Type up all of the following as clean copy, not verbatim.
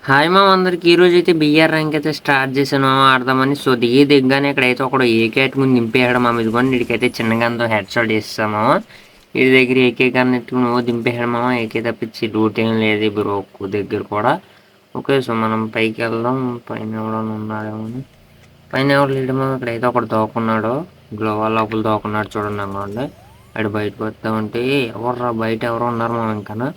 Hi మామ అందరికి ఈరోజు అయితే బిఆర్ ర్యాంక్ అయితే స్టార్ట్ చేశాను మామ ఆడదామని. సో దిగ్గానే ఇక్కడైతే ఒకడు ఏకే ముందు దింపేయడం మామ. ఇదిగోండి వీడికైతే చిన్నగాతో హెడ్ షాట్ వేస్తాము. వీడి దగ్గర ఏకే గాన్ని ఎట్టుకుని నువ్వు దింపేయడం మామ. ఏకే తప్పించి లూట్ ఏం లేదు బ్రో ఒక్క దగ్గర కూడా. ఓకే సో మనం పైకి వెళ్దాం. పైన ఎవడన్నా ఉన్నాడేమో. పైన ఎవరు లేడు మామ. ఇక్కడైతే ఒకడు దోకున్నాడు. గ్లోవల్ లోపల దోకున్నాడు చూడండి అనుకోండి. అటు బయటకు వస్తామంటే ఎవర్రా బయట ఎవరో ఉన్నారు మామ. ఇంకా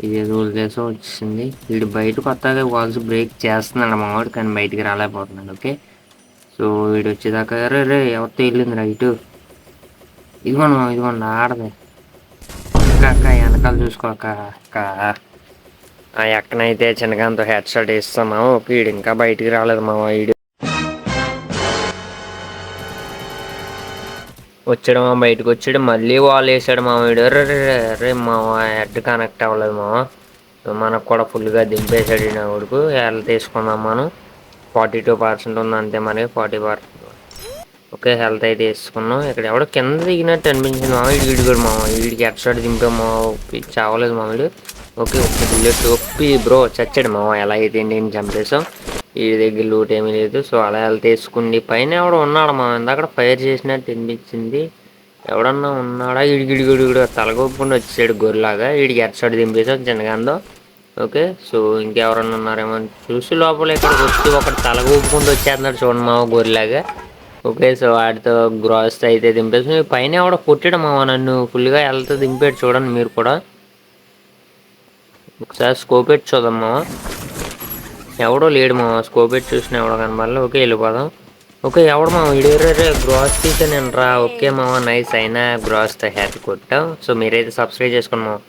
ఇది రూల్ చేసి వచ్చింది. వీడు బయటకు కొత్తగా వాల్స్ బ్రేక్ చేస్తున్నాడు మావాడు, కానీ బయటికి రాలేకపోతున్నాడు. ఓకే సో వీడు వచ్చేదాకా రే రే ఎవరితో వెళ్ళింది రైటు. ఇదిగోండి ఆడది అక్క అక్క వెనకాల చూసుకోక అక్క. ఎక్కనైతే చిన్నగాంతో హెడ్ షాట్ వేస్తామా. ఓకే వీడు ఇంకా బయటికి రాలేదు మావా. వీడు వచ్చాడు మా బయటకు వచ్చాడు. మళ్ళీ వాల్ వేసాడు మా వీడు. రే రే రే మావ హెడ్ కనెక్ట్ అవ్వలేదు మావ. మనకు కూడా ఫుల్గా దింపేశాడు నా కొడుకు. హెల్త్ తీసుకుందాం మనం. 42% ఉంది అంతే మనకి 40%. ఓకే హెల్త్ అయితే వేసుకున్నాం. ఇక్కడ ఎవడో కింద దిగినట్టు అనిపించింది మామ. వీడి కూడా మామ వీడికి హెడ్ షాట్ దింపాం మా. చావలేదు మా వీడు. ఓకే ఒక్క బుల్లెట్ ఒప్పి బ్రో చచ్చాడు మామ. ఎలా అయితే ఏంటి చంపేసాం. వీడి దగ్గర లూట్ ఏమీ లేదు. సో అలా హెల్త్ వేసుకుంది. పైన ఎవడో ఉన్నాడు మా. ఇందాక ఫైర్ చేసినట్టు అనిపించింది. ఎవడన్నా ఉన్నాడా. ఇడిగిడిగుడు తలగొప్పుకుండా వచ్చాడు గొర్రెలాగా. వీడికి హెడ్ షాట్ దింపేసాం చిన్నగాందో. ఓకే సో ఇంకెవరన్నా ఉన్నారేమో చూసి లోపల ఇక్కడికి వచ్చి ఒకటి తలగొప్పుకుంటూ వచ్చేస్తున్నాడు చూడండి మావ గొర్రెలాగా. ఓకే సో వాటితో గ్రాస్ అయితే దింపేసి పైన ఎవడో కొట్టాడు మావ నన్ను. ఫుల్గా వెళ్తే దింపాడు చూడండి మీరు కూడా. ఒకసారి స్కోప్ పెట్టి చూద్దాం మావ. ఎవడో లేడు మావ. స్కోప్ పెట్టి చూసిన ఎవడో కనబడాలి. ఓకే వెళ్ళిపోదాం. ఓకే ఎవడు మావ ఇడేరే గ్రాస్ తీసా నేను రా. ఓకే మావ నైస్ అయినా గ్రాస్తో హ్యాపీ కొట్టాం. సో మీరైతే సబ్స్క్రైబ్ చేసుకోండి మావ.